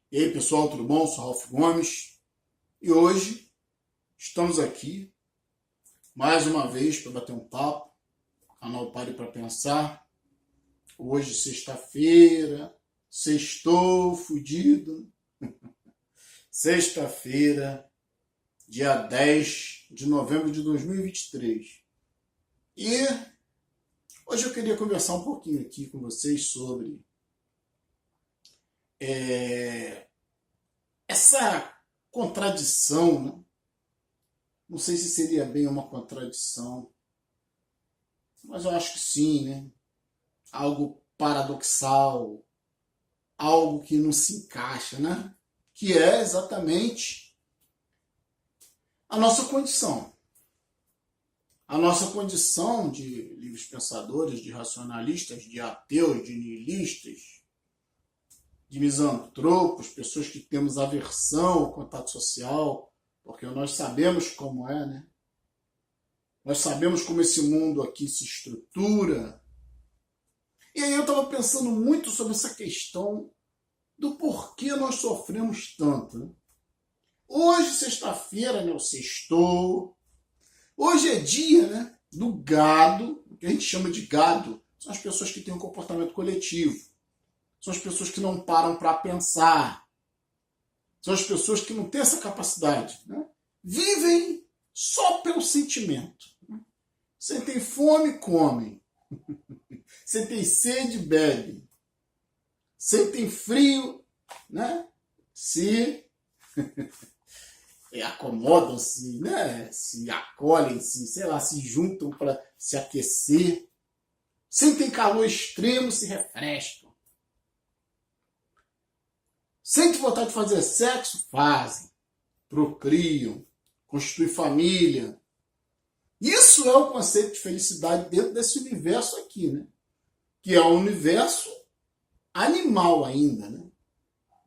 E aí, pessoal, tudo bom? Sou Ralf Gomes e hoje estamos aqui mais uma vez para bater um papo, canal Pare para Pensar. Hoje, sexta-feira, sextou, fudido. Sexta-feira, dia 10 de novembro de 2023. E hoje eu queria conversar um pouquinho aqui com vocês sobre essa contradição, né? Não sei se seria bem uma contradição, mas eu acho que sim, né? Algo paradoxal, algo que não se encaixa, né? Que é exatamente a nossa condição. A nossa condição de livres pensadores, de racionalistas, de ateus, de nihilistas, de misantropos, pessoas que temos aversão ao contato social, porque nós sabemos como é, né? Nós sabemos como esse mundo aqui se estrutura. E aí eu estava pensando muito sobre essa questão do porquê nós sofremos tanto, né? Hoje, sexta-feira, né, o sextou. Hoje é dia, né, do gado, o que a gente chama de gado, são as pessoas que têm um comportamento coletivo. São as pessoas que não param para pensar. São as pessoas que não têm essa capacidade, né? Vivem só pelo sentimento. Sentem fome, comem. Sentem sede, bebem. Sentem frio, né? Se acomodam-se, né? Se acolhem, sei lá, se juntam para se aquecer. Sentem calor extremo, se refrescam. Sentem vontade de fazer sexo? Fazem. Procriam. Constituem família. Isso é o conceito de felicidade dentro desse universo aqui, né? Que é um universo animal ainda, né?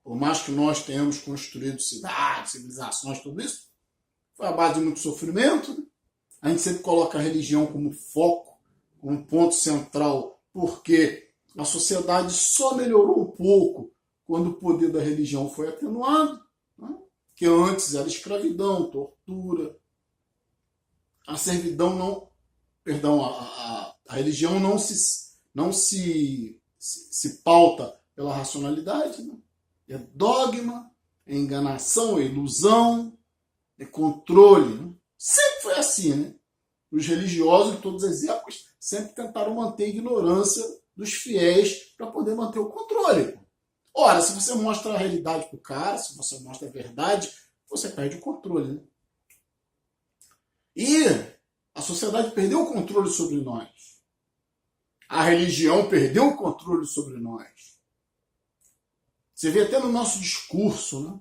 Por mais que nós tenhamos construído cidades, civilizações, tudo isso, foi a base de muito sofrimento, né? A gente sempre coloca a religião como foco, como ponto central, porque a sociedade só melhorou um pouco quando o poder da religião foi atenuado, né? Que antes era escravidão, tortura, a servidão não, perdão, a religião não se pauta pela racionalidade, né? É dogma, é enganação, é ilusão, é controle, né? Sempre foi assim, né? Os religiosos de todas as épocas sempre tentaram manter a ignorância dos fiéis para poder manter o controle. Ora, se você mostra a realidade para o cara, se você mostra a verdade, você perde o controle, né? E a sociedade perdeu o controle sobre nós. A religião perdeu o controle sobre nós. Você vê até no nosso discurso, né?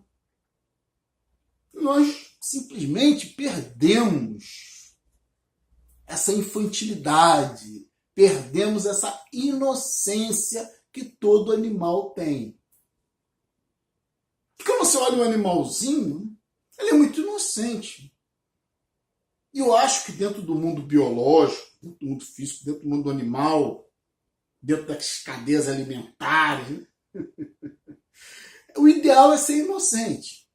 Nós simplesmente perdemos essa infantilidade, perdemos essa inocência que todo animal tem. Porque quando você olha um animalzinho, ele é muito inocente. E eu acho que dentro do mundo biológico, dentro do mundo físico, dentro do mundo animal, dentro das cadeias alimentares, né? O ideal é ser inocente.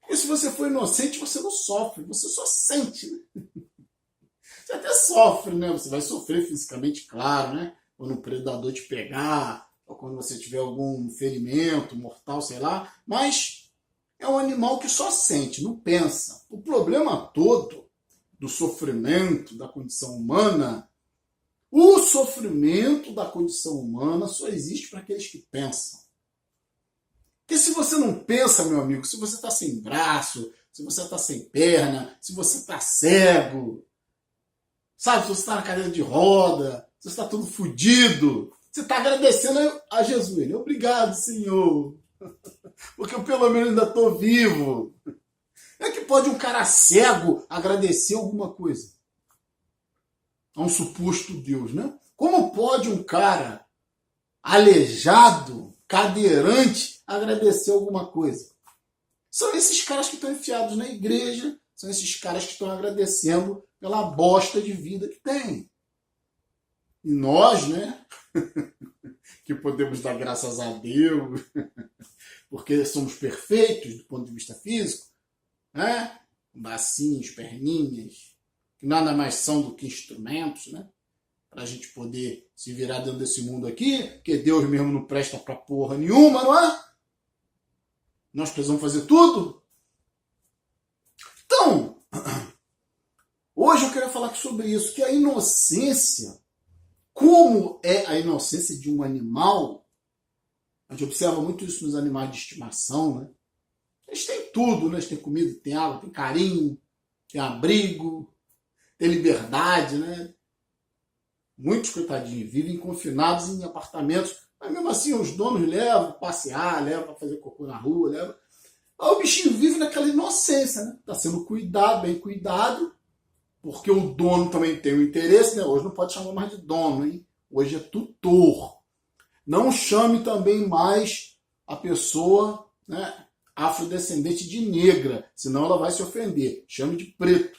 Porque se você for inocente, você não sofre, você só sente, né? Você até sofre, né? Você vai sofrer fisicamente, claro, né? Quando um predador te pegar, ou quando você tiver algum ferimento mortal, sei lá. Mas é um animal que só sente, não pensa. O problema todo do sofrimento da condição humana, o sofrimento da condição humana só existe para aqueles que pensam. Porque se você não pensa, meu amigo, se você está sem braço, se você está sem perna, se você está cego, sabe, se você está na cadeira de roda, se você está todo fodido, você está agradecendo a Jesus. Né? Obrigado, Senhor, porque eu pelo menos ainda estou vivo. É que pode um cara cego agradecer alguma coisa a um suposto Deus, né? Como pode um cara aleijado, cadeirante, agradecer alguma coisa? São esses caras que estão enfiados na igreja, são esses caras que estão agradecendo pela bosta de vida que tem. E nós, né, que podemos dar graças a Deus, porque somos perfeitos do ponto de vista físico, né? Bacinhos, perninhas, que nada mais são do que instrumentos, né? Para a gente poder se virar dentro desse mundo aqui, porque Deus mesmo não presta para porra nenhuma, não é? Nós precisamos fazer tudo. Então, hoje eu queria falar sobre isso, que a inocência, como é a inocência de um animal, a gente observa muito isso nos animais de estimação, né? Eles têm tudo, né? Eles têm comida, têm água, têm carinho, têm abrigo, têm liberdade, né? Muitos, coitadinhos, vivem confinados em apartamentos, mas mesmo assim os donos levam para passear, levam para fazer cocô na rua, levam. Aí o bichinho vive naquela inocência, né? Está sendo cuidado, bem cuidado, porque o dono também tem um interesse, né? Hoje não pode chamar mais de dono, hein? Hoje é tutor. Não chame também mais a pessoa, né, afrodescendente de negra, senão ela vai se ofender. Chame de preto.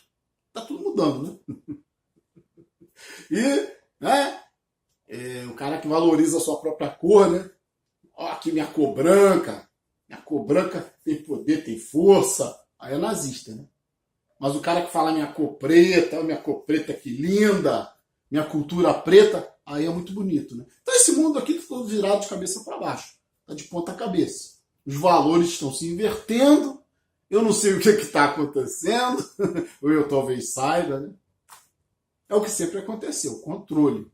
Tá tudo mudando, né? E, né, o cara que valoriza a sua própria cor, né? Ó, aqui minha cor branca. Minha cor branca tem poder, tem força. Aí é nazista, né? Mas o cara que fala minha cor preta que linda, minha cultura preta, aí é muito bonito, né? Então esse mundo aqui está todo virado de cabeça para baixo. Está de ponta cabeça. Os valores estão se invertendo. Eu não sei o que está acontecendo. Ou eu talvez saiba, né? É o que sempre aconteceu, controle.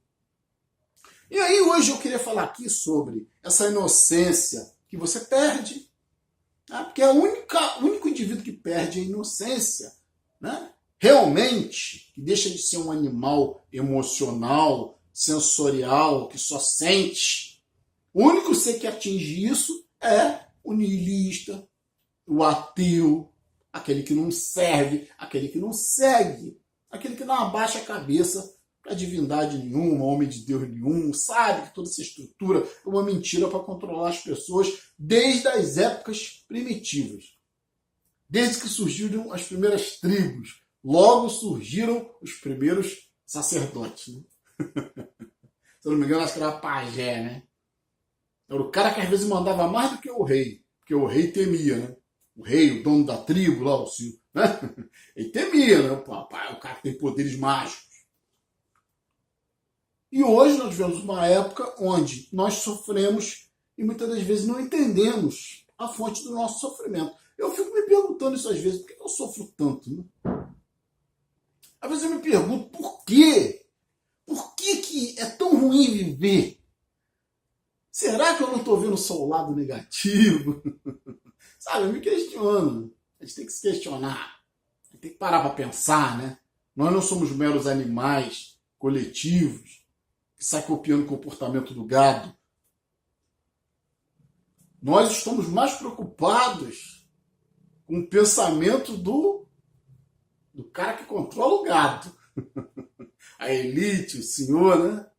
E aí hoje eu queria falar aqui sobre essa inocência que você perde. Né? Porque o único indivíduo que perde a inocência, né? Realmente, que deixa de ser um animal emocional, sensorial, que só sente. O único ser que atinge isso é o niilista, o ateu, aquele que não serve, aquele que não segue, aquele que não abaixa a cabeça para divindade nenhuma, homem de Deus nenhum, sabe que toda essa estrutura é uma mentira para controlar as pessoas desde as épocas primitivas. Desde que surgiram as primeiras tribos, logo surgiram os primeiros sacerdotes. Né? Se eu não me engano, acho que era pajé, né? Era o cara que às vezes mandava mais do que o rei, porque o rei temia, né? O rei, o dono da tribo lá, o senhor, né? Ele temia, né? O cara que tem poderes mágicos. E hoje nós vivemos uma época onde nós sofremos e muitas das vezes não entendemos a fonte do nosso sofrimento. Eu fico me perguntando isso às vezes, por que eu sofro tanto? Né? Às vezes eu me pergunto por quê? Por que é tão ruim viver? Será que eu não estou vendo só o lado negativo? Sabe, eu me questiono. A gente tem que se questionar. A gente tem que parar para pensar, né? Nós não somos meros animais coletivos que saem copiando o comportamento do gado. Nós estamos mais preocupados com o pensamento do cara que controla o gado. A elite, o senhor, né?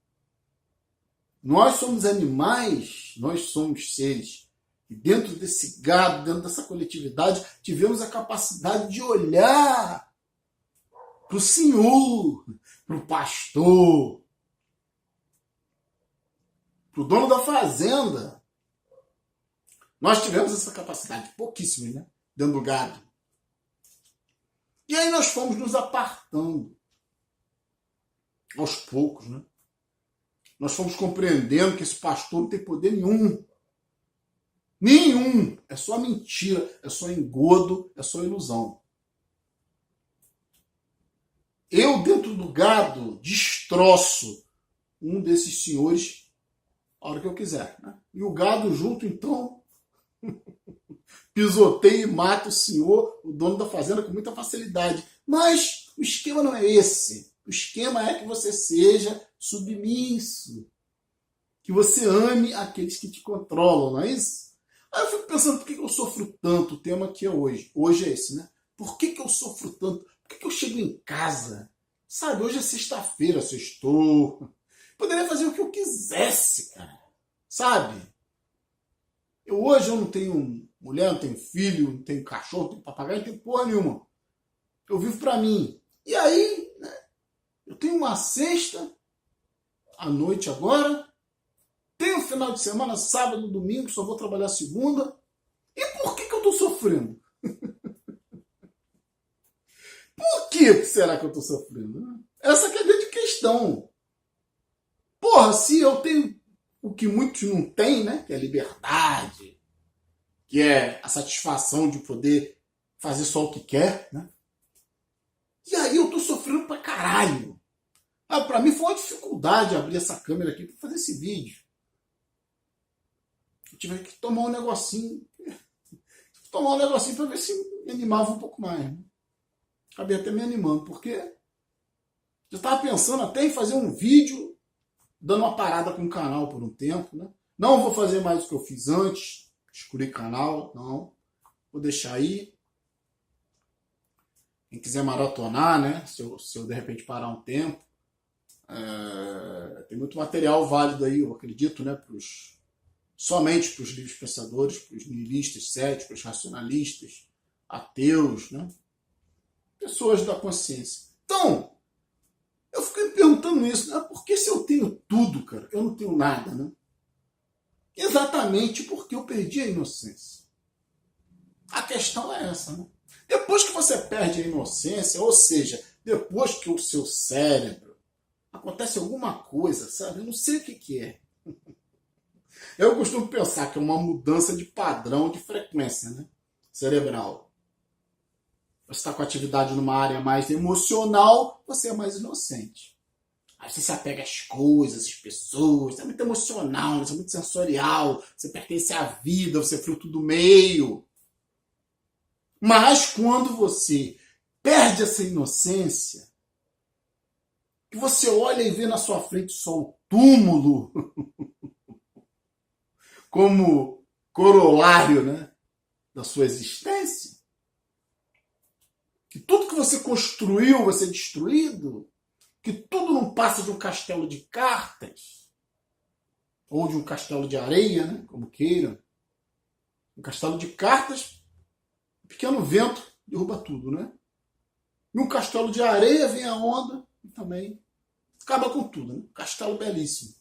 Nós somos animais, nós somos seres. E dentro desse gado, dentro dessa coletividade, tivemos a capacidade de olhar para o senhor, para o pastor, para o dono da fazenda. Nós tivemos essa capacidade, pouquíssimos, né? Dentro do gado. E aí nós fomos nos apartando, aos poucos, né? Nós fomos compreendendo que esse pastor não tem poder nenhum. Nenhum. É só mentira, é só engodo, é só ilusão. Eu, dentro do gado, destroço um desses senhores a hora que eu quiser. Né? E o gado junto, então, pisoteia e mata o senhor, o dono da fazenda, com muita facilidade. Mas o esquema não é esse. O esquema é que você seja submisso. Que você ame aqueles que te controlam, não é isso? Aí eu fico pensando, por que eu sofro tanto? O tema aqui é hoje. Hoje é esse, né? Por que eu sofro tanto? Por que eu chego em casa? Sabe, hoje é sexta-feira, sextou. Poderia fazer o que eu quisesse, cara. Sabe? Hoje eu não tenho mulher, não tenho filho, não tenho cachorro, não tenho papagaio, não tenho porra nenhuma. Eu vivo pra mim. E aí, né? Eu tenho uma sexta, à noite agora, tenho final de semana, sábado, domingo, só vou trabalhar segunda, sofrendo? Por que será que eu estou sofrendo? Essa que é a grande questão. Porra, se eu tenho o que muitos não têm, né? Que é a liberdade, que é a satisfação de poder fazer só o que quer, né? E aí eu tô sofrendo pra caralho. Pra mim foi uma dificuldade abrir essa câmera aqui pra fazer esse vídeo. Eu tive que tomar um negocinho. Tomar um negocinho pra ver se me animava um pouco mais. Né? Acabei até me animando, porque eu tava pensando até em fazer um vídeo dando uma parada com o canal por um tempo, né? Não vou fazer mais o que eu fiz antes, excluir canal, não. Vou deixar aí. Quem quiser maratonar, né? Se eu de repente parar um tempo. Tem muito material válido aí, eu acredito, né? Somente para os livres pensadores, para os nihilistas, céticos, racionalistas, ateus, né? Pessoas da consciência. Então, eu fiquei me perguntando isso, né? Por que se eu tenho tudo, cara, eu não tenho nada, né? Exatamente porque eu perdi a inocência. A questão é essa, né? Depois que você perde a inocência, ou seja, depois que o seu cérebro acontece alguma coisa, sabe? Eu não sei o que é. Eu costumo pensar que é uma mudança de padrão de frequência, né? Cerebral. Você está com atividade numa área mais emocional, você é mais inocente. Aí você se apega às coisas, às pessoas, você é muito emocional, você é muito sensorial, você pertence à vida, você é fruto do meio. Mas quando você perde essa inocência, que você olha e vê na sua frente só o túmulo, como corolário, né, da sua existência, que tudo que você construiu vai ser destruído, que tudo não passa de um castelo de cartas, ou de um castelo de areia, né, como queiram. Um castelo de cartas, um pequeno vento derruba tudo, né? E um castelo de areia vem a onda e também acaba com tudo, né? Castelo belíssimo.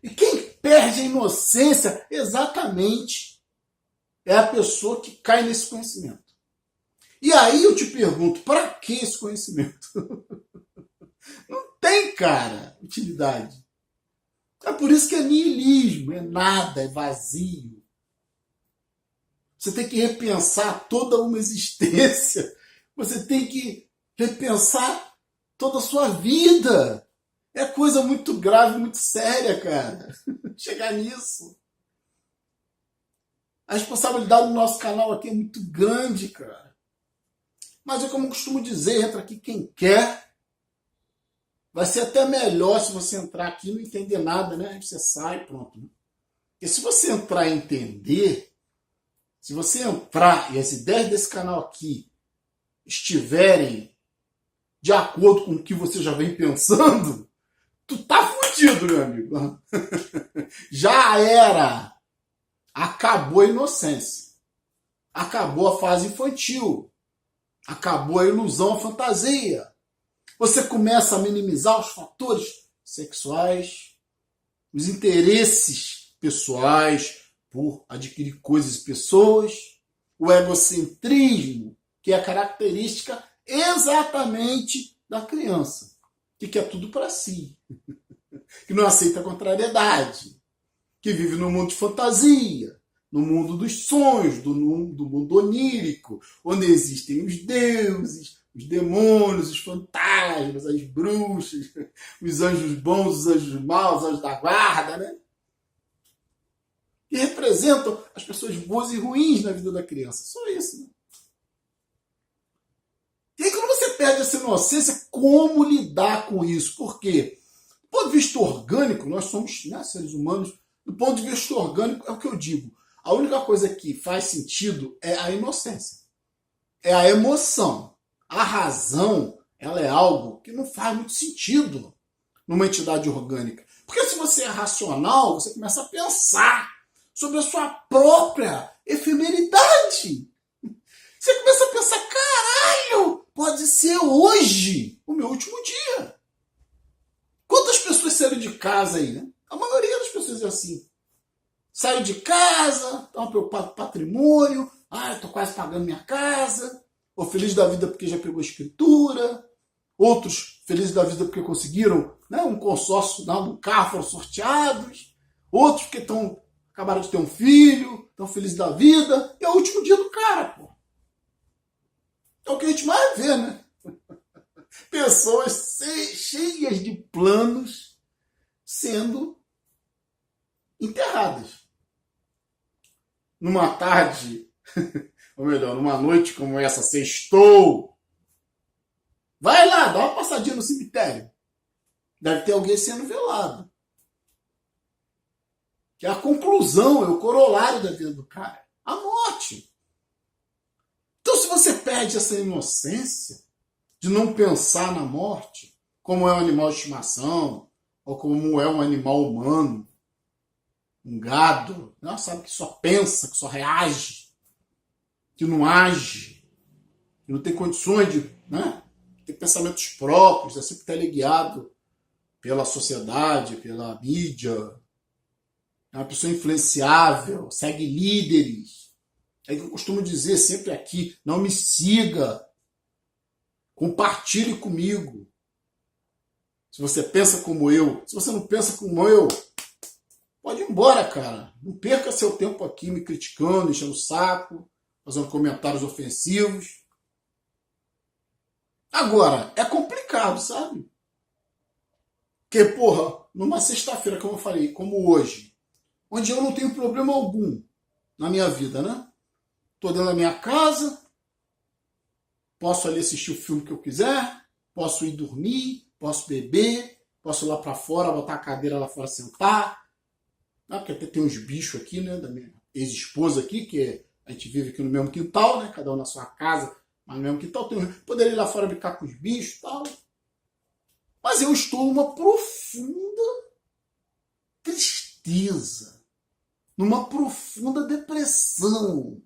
E quem perde a inocência exatamente é a pessoa que cai nesse conhecimento. E aí eu te pergunto, para que esse conhecimento? Não tem, cara, utilidade. É por isso que é nihilismo, é nada, é vazio. Você tem que repensar toda uma existência. Você tem que repensar toda a sua vida. É coisa muito grave, muito séria, cara. Chegar nisso. A responsabilidade do nosso canal aqui é muito grande, cara. Mas é como eu costumo dizer, entra aqui quem quer. Vai ser até melhor se você entrar aqui e não entender nada, né? Você sai, pronto. Né? Porque se você entrar e entender, se você entrar e as ideias desse canal aqui estiverem de acordo com o que você já vem pensando, tu tá fudido, meu amigo. Já era. Acabou a inocência. Acabou a fase infantil. Acabou a ilusão, a fantasia. Você começa a minimizar os fatores sexuais, os interesses pessoais por adquirir coisas e pessoas, o egocentrismo, que é a característica exatamente da criança, que quer tudo para si, que não aceita a contrariedade, que vive no mundo de fantasia, no mundo dos sonhos, do mundo onírico, onde existem os deuses, os demônios, os fantasmas, as bruxas, os anjos bons, os anjos maus, os anjos da guarda, né? Que representam as pessoas boas e ruins na vida da criança. Só isso, né? E aí, quando você perde essa inocência, como lidar com isso? Por quê? Do ponto de vista orgânico, nós somos, né, seres humanos, do ponto de vista orgânico, é o que eu digo. A única coisa que faz sentido é a inocência. É a emoção. A razão, ela é algo que não faz muito sentido numa entidade orgânica. Porque se você é racional, você começa a pensar sobre a sua própria efemeridade. Você começa a pensar, caralho, pode ser hoje o meu último dia. Quantas pessoas saíram de casa aí, né? A maioria das pessoas é assim. Saem de casa, estão preocupados com patrimônio, Ah, eu tô quase pagando minha casa. Ou feliz da vida porque já pegou a escritura. Outros felizes da vida porque conseguiram, né, um consórcio, um carro, foram sorteados. Outros porque acabaram de ter um filho, estão felizes da vida. E é o último dia do cara, pô. É o que a gente mais vê, né? Pessoas cheias de planos sendo enterradas. Numa tarde, ou melhor, numa noite como essa, sextou. Vai lá, dá uma passadinha no cemitério. Deve ter alguém sendo velado. Que é a conclusão, é o corolário da vida do cara. A morte. Então, se você perde essa inocência de não pensar na morte, como é um animal de estimação, ou como é um animal humano, um gado, né? Sabe, que só pensa, que só reage, que não age, que não tem condições de, né, ter pensamentos próprios, é sempre teleguiado pela sociedade, pela mídia, é uma pessoa influenciável, segue líderes. É que eu costumo dizer sempre aqui, não me siga, compartilhe comigo. Se você pensa como eu, se você não pensa como eu, pode ir embora, cara. Não perca seu tempo aqui me criticando, enchendo o saco, fazendo comentários ofensivos. Agora, é complicado, sabe? Porque, porra, numa sexta-feira, como eu falei, como hoje, onde eu não tenho problema algum na minha vida, né? Tô dentro da minha casa, posso ali assistir o filme que eu quiser, posso ir dormir, posso beber, posso ir lá pra fora, botar a cadeira lá fora, sentar. Porque até tem uns bichos aqui, né, da minha ex-esposa aqui, que a gente vive aqui no mesmo quintal, né, cada um na sua casa, mas no mesmo quintal. Poderia ir lá fora brincar com os bichos e tal. Mas eu estou numa profunda tristeza, numa profunda depressão.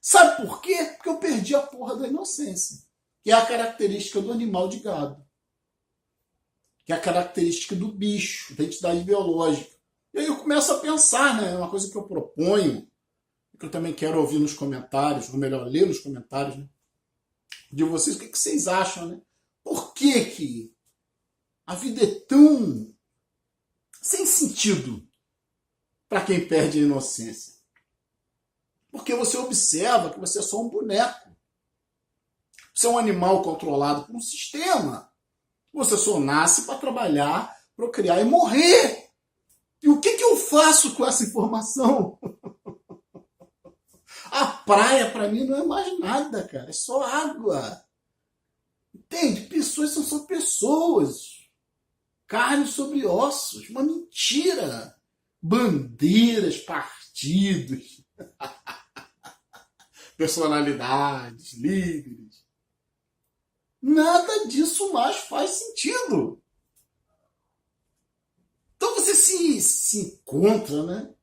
Sabe por quê? Porque eu perdi a porra da inocência, que é a característica do animal de gado, que é a característica do bicho, da entidade biológica. E aí eu começo a pensar, né? É uma coisa que eu proponho, que eu também quero ouvir nos comentários, ou melhor, ler nos comentários, né, de vocês, o que vocês acham, né? Por que a vida é tão sem sentido para quem perde a inocência? Porque você observa que você é só um boneco. Você é um animal controlado por um sistema. Você só nasce para trabalhar, procriar e morrer. E o que eu faço com essa informação? A praia, para mim, não é mais nada, cara. É só água. Entende? Pessoas são só pessoas. Carne sobre ossos. Uma mentira. Bandeiras, partidos, personalidades, líderes. Nada disso mais faz sentido. Então você se encontra, né,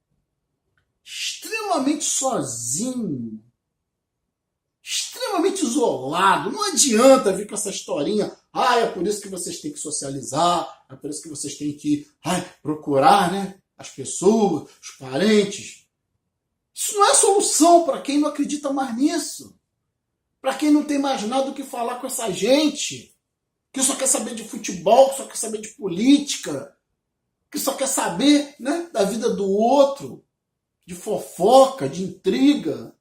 extremamente sozinho, extremamente isolado. Não adianta vir com essa historinha. É por isso que vocês têm que socializar, é por isso que vocês têm que procurar, né, as pessoas, os parentes. Isso não é solução para quem não acredita mais nisso. Para quem não tem mais nada do que falar com essa gente, que só quer saber de futebol, que só quer saber de política, que só quer saber, né, da vida do outro, de fofoca, de intriga.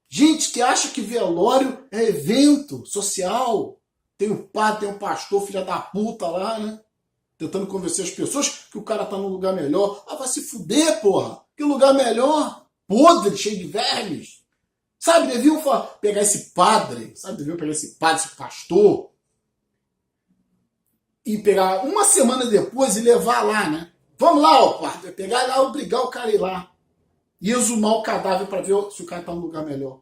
Gente que acha que velório é evento social. Tem o padre, tem o pastor, filha da puta lá, né? Tentando convencer as pessoas que o cara tá num lugar melhor. Vai se fuder, porra. Que lugar melhor? Podre, cheio de vermes. Sabe, deviam pegar esse padre, esse pastor, e pegar uma semana depois e levar lá, né? Vamos lá, ó, padre. Pegar lá, obrigar o cara a ir lá. E exumar o cadáver para ver se o cara tá num lugar melhor.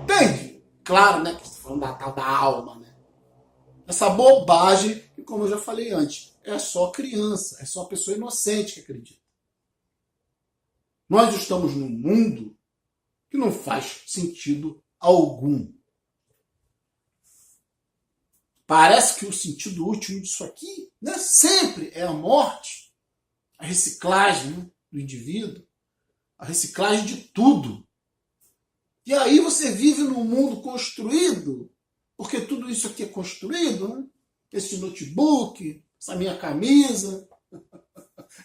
Entende? Claro, né? Que você tá falando da tal da alma, né? Essa bobagem, que como eu já falei antes, é só criança, é só pessoa inocente que acredita. Nós estamos num mundo que não faz sentido algum. Parece que o sentido último disso aqui, né, sempre é a morte, a reciclagem, né, do indivíduo, a reciclagem de tudo. E aí você vive num mundo construído, porque tudo isso aqui é construído, né? Esse notebook, essa minha camisa,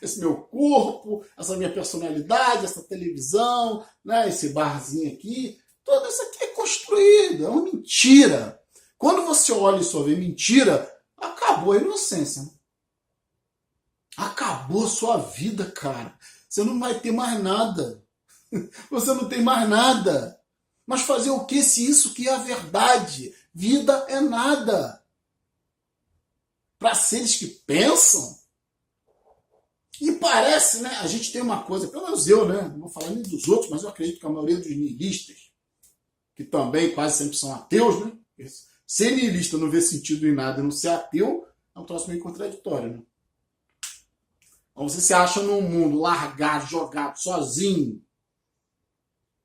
esse meu corpo, essa minha personalidade, essa televisão, né? Esse barzinho aqui, tudo isso aqui é construído, é uma mentira. Quando você olha e só vê mentira, acabou a inocência. Né? Acabou a sua vida, cara. Você não vai ter mais nada. Você não tem mais nada. Mas fazer o que se isso que é a verdade? Vida é nada. Para seres que pensam. E parece, né? A gente tem uma coisa, pelo menos eu, né? Não vou falar nem dos outros, mas eu acredito que a maioria dos nihilistas, que também quase sempre são ateus, né? Ser niilista não ver sentido em nada e não ser ateu é um troço meio contraditório, né? Então você se acha num mundo largado, jogado, sozinho,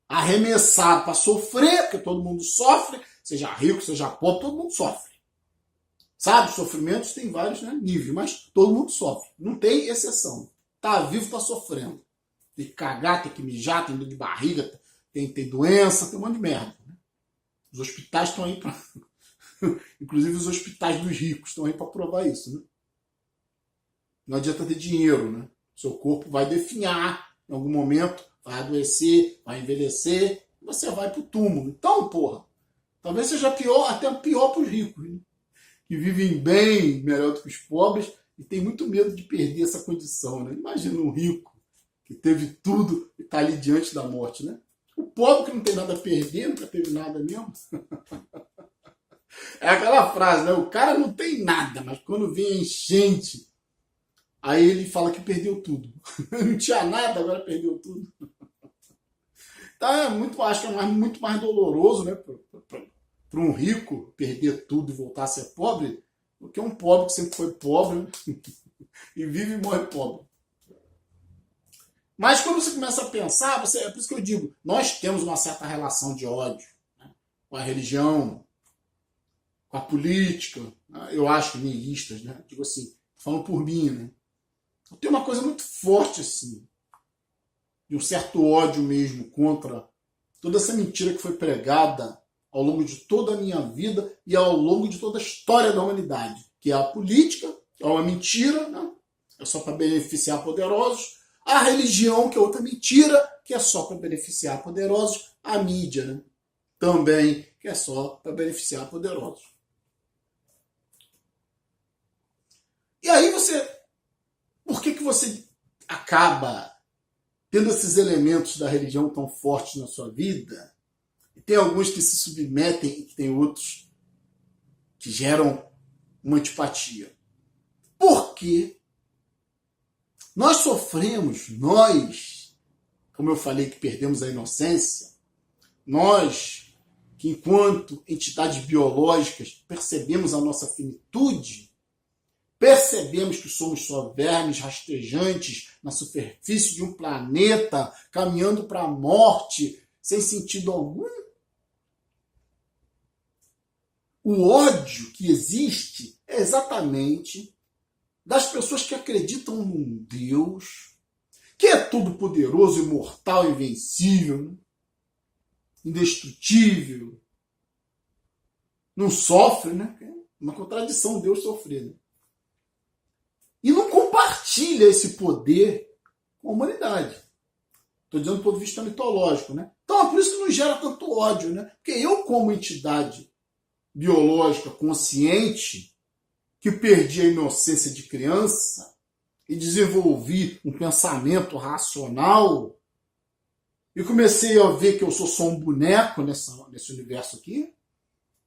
arremessado para sofrer, porque todo mundo sofre, seja rico, seja pobre, todo mundo sofre. Sabe, os sofrimentos tem vários, né, níveis, mas todo mundo sofre. Não tem exceção. Tá vivo, tá sofrendo. Tem que cagar, tem que mijar, tem dor de barriga, tem doença, tem um monte de merda. Né? Os hospitais estão aí para... Inclusive os hospitais dos ricos estão aí para provar isso. Né? Não adianta ter dinheiro, né? Seu corpo vai definhar em algum momento, vai adoecer, vai envelhecer, e você vai pro túmulo. Então, porra, talvez seja pior, até pior para os ricos, né? Que vivem bem, melhor do que os pobres, e tem muito medo de perder essa condição. Né? Imagina um rico que teve tudo e está ali diante da morte. Né? O pobre que não tem nada a perder, nunca teve nada mesmo. É aquela frase, né? O cara não tem nada, mas quando vem a enchente, aí ele fala que perdeu tudo. Não tinha nada, agora perdeu tudo. Então, acho que é muito mais doloroso, né? Para um rico perder tudo e voltar a ser pobre, do que um pobre que sempre foi pobre, né? E vive e morre pobre. Mas quando você começa a pensar, é por isso que eu digo, nós temos uma certa relação de ódio, né? Com a religião, com a política, né? Eu acho nihilistas, né? Digo assim, falando por mim, né? Eu tenho uma coisa muito forte, assim, de um certo ódio mesmo contra toda essa mentira que foi pregada ao longo de toda a minha vida e ao longo de toda a história da humanidade, que é a política, que é uma mentira, né? É só para beneficiar poderosos, a religião, que é outra mentira, que é só para beneficiar poderosos, a mídia, né? Também, que é só para beneficiar poderosos. E aí por que você acaba tendo esses elementos da religião tão fortes na sua vida? E tem alguns que se submetem e tem outros que geram uma antipatia. Porque nós sofremos, como eu falei, que perdemos a inocência, nós, que enquanto entidades biológicas percebemos a nossa finitude, percebemos que somos só vermes rastejantes na superfície de um planeta, caminhando para a morte, sem sentido algum. O ódio que existe é exatamente das pessoas que acreditam num Deus, que é todo poderoso, imortal, invencível, indestrutível, não sofre, né? É uma contradição Deus sofrer, né? E não compartilha esse poder com a humanidade. Estou dizendo do ponto de vista mitológico, né? Então é por isso que não gera tanto ódio, né? Porque eu, como entidade biológica consciente, que perdi a inocência de criança e desenvolvi um pensamento racional e comecei a ver que eu sou só um boneco nesse universo aqui,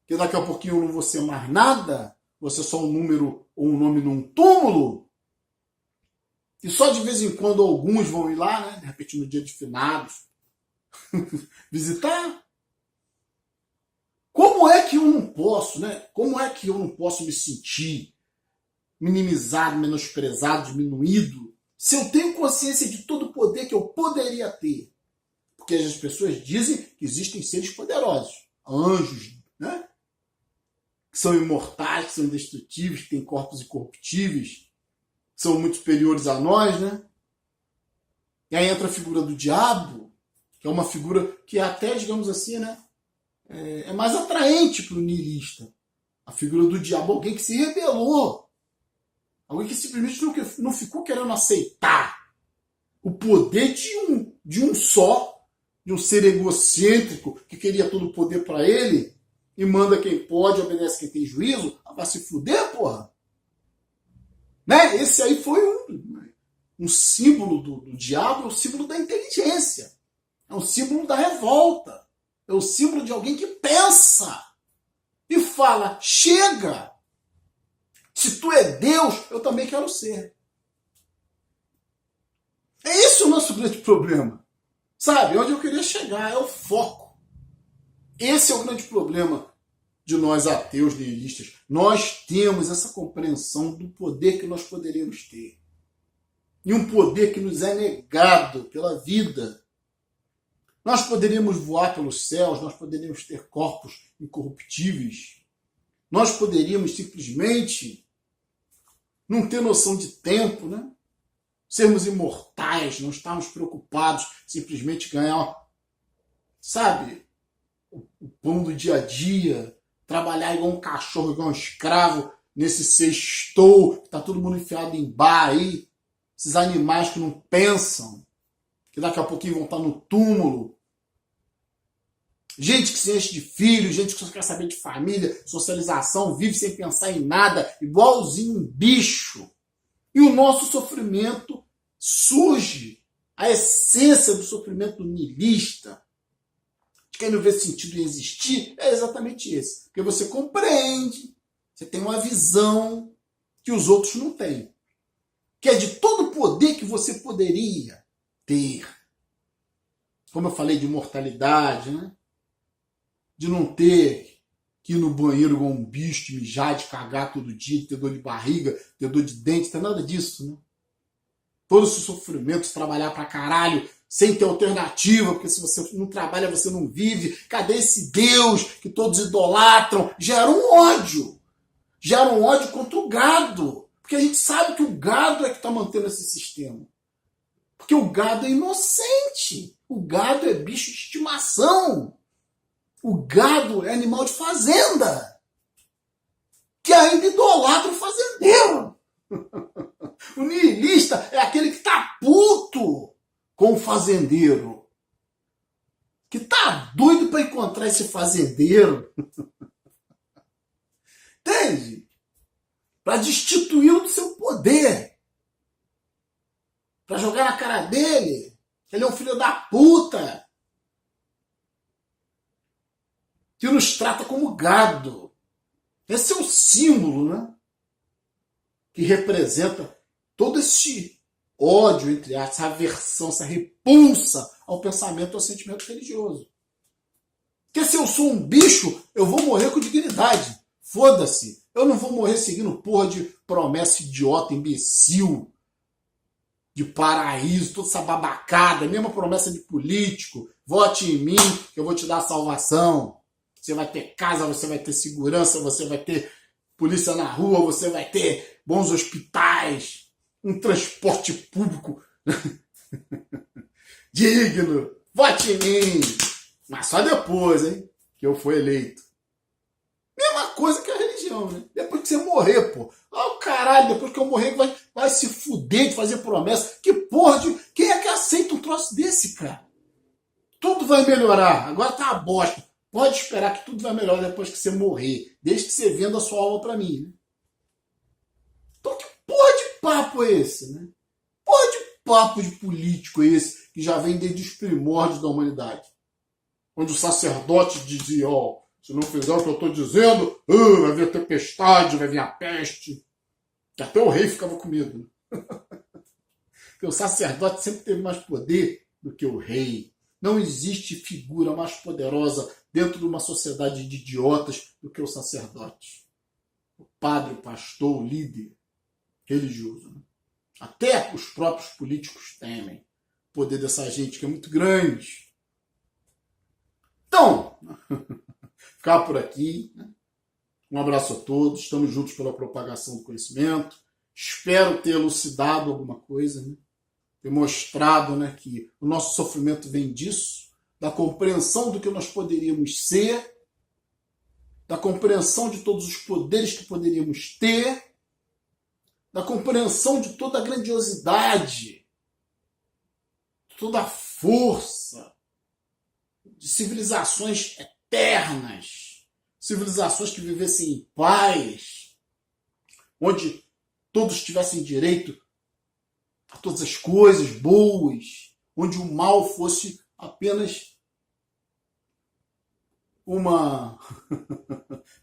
que daqui a pouquinho eu não vou ser mais nada, vou ser só um número ou um nome num túmulo, e só de vez em quando alguns vão ir lá, né, de repente no dia de finados, visitar. Como é que eu não posso, né? Como é que eu não posso me sentir minimizado, menosprezado, diminuído, se eu tenho consciência de todo o poder que eu poderia ter? Porque as pessoas dizem que existem seres poderosos, anjos, né? Que são imortais, que são indestrutíveis, que têm corpos incorruptíveis, que são muito superiores a nós, né? E aí entra a figura do diabo, que é uma figura que até, digamos assim, né, é mais atraente para o niilista. A figura do diabo, alguém que se rebelou. Alguém que simplesmente não ficou querendo aceitar o poder de um só, de um ser egocêntrico que queria todo o poder para ele e manda quem pode, obedece quem tem juízo. Vai se fuder, porra. Né? Esse aí foi um símbolo do diabo, é um símbolo da inteligência. É um símbolo da revolta. É o símbolo de alguém que pensa e fala, chega! Se tu é Deus, eu também quero ser. É esse o nosso grande problema. Sabe? Onde eu queria chegar é o foco. Esse é o grande problema de nós ateus niilistas. Nós temos essa compreensão do poder que nós poderíamos ter. E um poder que nos é negado pela vida. Nós poderíamos voar pelos céus, nós poderíamos ter corpos incorruptíveis. Nós poderíamos simplesmente não ter noção de tempo, né? Sermos imortais, não estarmos preocupados, simplesmente ganhar, sabe, o pão do dia a dia, trabalhar igual um cachorro, igual um escravo, nesse sextou, que tá todo mundo enfiado em bar aí, esses animais que não pensam, que daqui a pouquinho vão estar no túmulo. Gente que se enche de filhos, gente que só quer saber de família, socialização, vive sem pensar em nada, igualzinho um bicho. E o nosso sofrimento surge, a essência do sofrimento niilista, de quem não vê sentido em existir, é exatamente esse. Porque você compreende, você tem uma visão que os outros não têm. Que é de todo o poder que você poderia ter. Como eu falei de imortalidade, né? De não ter que ir no banheiro igual um bicho, de mijar, de cagar todo dia, de ter dor de barriga, ter dor de dente, não tem nada disso, né? Todo esse sofrimento, se trabalhar pra caralho, sem ter alternativa, porque se você não trabalha, você não vive. Cadê esse Deus que todos idolatram? Gera um ódio. Gera um ódio contra o gado. Porque a gente sabe que o gado é que está mantendo esse sistema. Porque o gado é inocente. O gado é bicho de estimação. O gado é animal de fazenda. Que ainda idolatra o fazendeiro. O niilista é aquele que está puto com o fazendeiro. Que tá doido para encontrar esse fazendeiro. Entende? Para destituí-lo do seu poder. Para jogar na cara dele que ele é um filho da puta. Que nos trata como gado. Esse é o símbolo, né? Que representa todo esse ódio, entre aspas, essa aversão, essa repulsa ao pensamento, ao sentimento religioso. Porque se eu sou um bicho, eu vou morrer com dignidade. Foda-se. Eu não vou morrer seguindo porra de promessa idiota, imbecil, de paraíso, toda essa babacada, mesma promessa de político. Vote em mim que eu vou te dar a salvação. Você vai ter casa, você vai ter segurança, você vai ter polícia na rua, você vai ter bons hospitais, um transporte público digno. Vote em mim. Mas só depois, hein, que eu fui eleito. Mesma coisa que a religião, né? Depois que você morrer, pô. Ah, caralho, depois que eu morrer, vai se fuder de fazer promessa. Que porra de... Quem é que aceita um troço desse, cara? Tudo vai melhorar. Agora tá uma bosta. Pode esperar que tudo vai melhorar depois que você morrer. Desde que você venda a sua alma pra mim, né? Então que porra de papo é esse, né? Porra de papo de político é esse que já vem desde os primórdios da humanidade. Onde o sacerdote dizia, ó, se não fizer o que eu estou dizendo, vai vir a tempestade, vai vir a peste. Que até o rei ficava com medo. Né? Porque o sacerdote sempre teve mais poder do que o rei. Não existe figura mais poderosa dentro de uma sociedade de idiotas do que o sacerdote. O padre, o pastor, o líder religioso. Né? Até os próprios políticos temem o poder dessa gente que é muito grande. Então, ficar por aqui. Né? Um abraço a todos. Estamos juntos pela propagação do conhecimento. Espero ter elucidado alguma coisa. Né? demonstrado, né, que o nosso sofrimento vem disso, da compreensão do que nós poderíamos ser, da compreensão de todos os poderes que poderíamos ter, da compreensão de toda a grandiosidade, toda a força de civilizações eternas, civilizações que vivessem em paz, onde todos tivessem direito a todas as coisas boas, onde o mal fosse apenas uma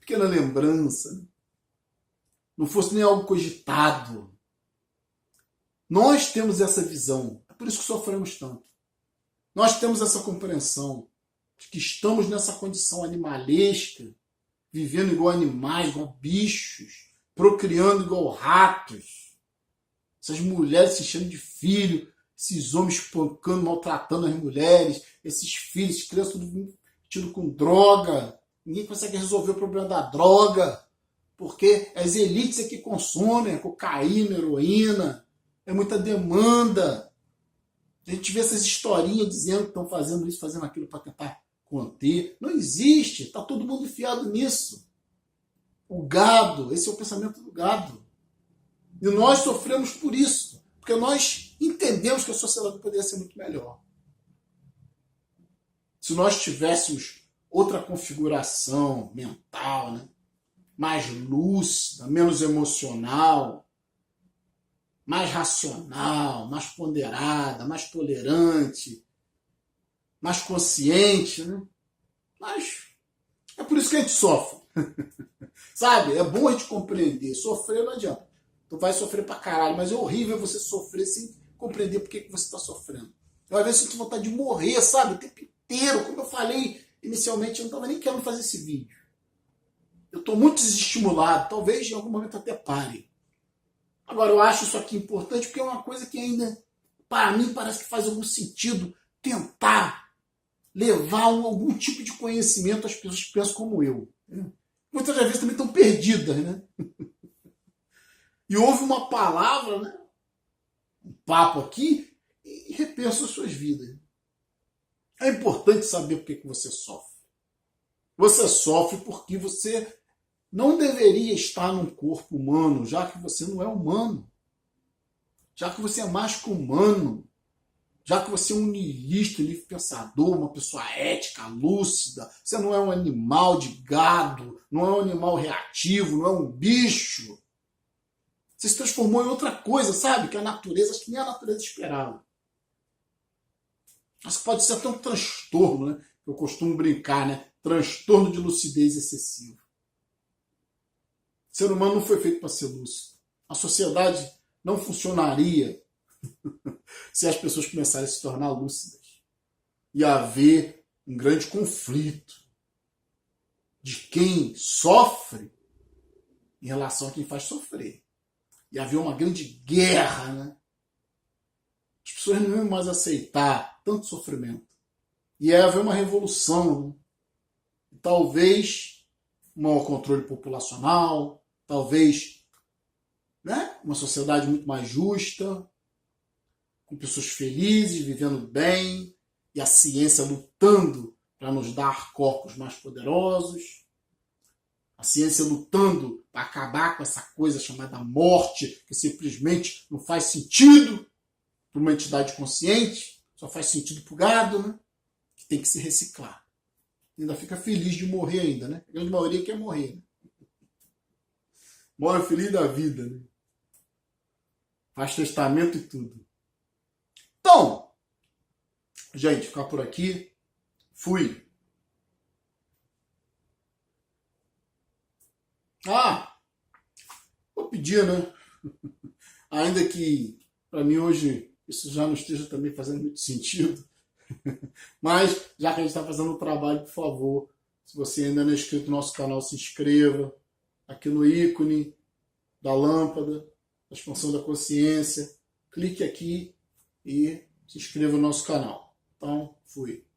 pequena lembrança, né? Não fosse nem algo cogitado. Nós temos essa visão, é por isso que sofremos tanto. Nós temos essa compreensão de que estamos nessa condição animalesca, vivendo igual animais, igual bichos, procriando igual ratos. Essas mulheres se enchendo de filho, esses homens espancando, maltratando as mulheres, esses filhos, essas crianças tudo tido com droga. Ninguém consegue resolver o problema da droga, porque as elites é que consomem cocaína, heroína, é muita demanda. A gente vê essas historinhas dizendo que estão fazendo isso, fazendo aquilo para tentar conter. Não existe, está todo mundo enfiado nisso. O gado, esse é o pensamento do gado. E nós sofremos por isso, porque nós entendemos que a sociedade poderia ser muito melhor. Se nós tivéssemos outra configuração mental, né? Mais lúcida, menos emocional, mais racional, mais ponderada, mais tolerante, mais consciente, né? Mas é por isso que a gente sofre. Sabe? É bom a gente compreender. Sofrer não adianta. Tu vai sofrer pra caralho, mas é horrível você sofrer sem compreender por que você está sofrendo. Eu às vezes sinto vontade de morrer, sabe? O tempo inteiro. Como eu falei inicialmente, eu não estava nem querendo fazer esse vídeo. Eu estou muito desestimulado. Talvez em algum momento até pare. Agora, eu acho isso aqui importante porque é uma coisa que ainda, para mim, parece que faz algum sentido tentar levar algum tipo de conhecimento às pessoas que pensam como eu. Muitas vezes também estão perdidas, né? E ouve uma palavra, né? Um papo aqui, e repensa as suas vidas. É importante saber por que você sofre. Você sofre porque você não deveria estar num corpo humano, já que você não é humano. Já que você é mais que humano. Já que você é um niilista, livre pensador, uma pessoa ética, lúcida. Você não é um animal de gado, não é um animal reativo, não é um bicho. Você se transformou em outra coisa, sabe? Que a natureza, acho que nem a natureza esperava. Acho que pode ser até um transtorno, né? Eu costumo brincar, né? Transtorno de lucidez excessiva. O ser humano não foi feito para ser lúcido. A sociedade não funcionaria se as pessoas começarem a se tornar lúcidas. Ia haver um grande conflito de quem sofre em relação a quem faz sofrer. Ia haver uma grande guerra, né? As pessoas não iam mais aceitar tanto sofrimento. Ia haver uma revolução, né? E talvez um maior controle populacional, talvez, né, uma sociedade muito mais justa, com pessoas felizes, vivendo bem, e a ciência lutando para nos dar corpos mais poderosos, a ciência lutando para acabar com essa coisa chamada morte, que simplesmente não faz sentido para uma entidade consciente, só faz sentido para o gado, né, que tem que se reciclar. Ainda fica feliz de morrer ainda, né? A grande maioria quer morrer, né? Morre feliz da vida, né? Faz testamento e tudo. Então, gente, ficar por aqui. Fui. Vou pedir, né? Ainda que para mim hoje isso já não esteja também fazendo muito sentido. Mas, já que a gente está fazendo o trabalho, por favor, se você ainda não é inscrito no nosso canal, se inscreva aqui no ícone da lâmpada, da expansão da consciência. Clique aqui e se inscreva no nosso canal. Então, fui.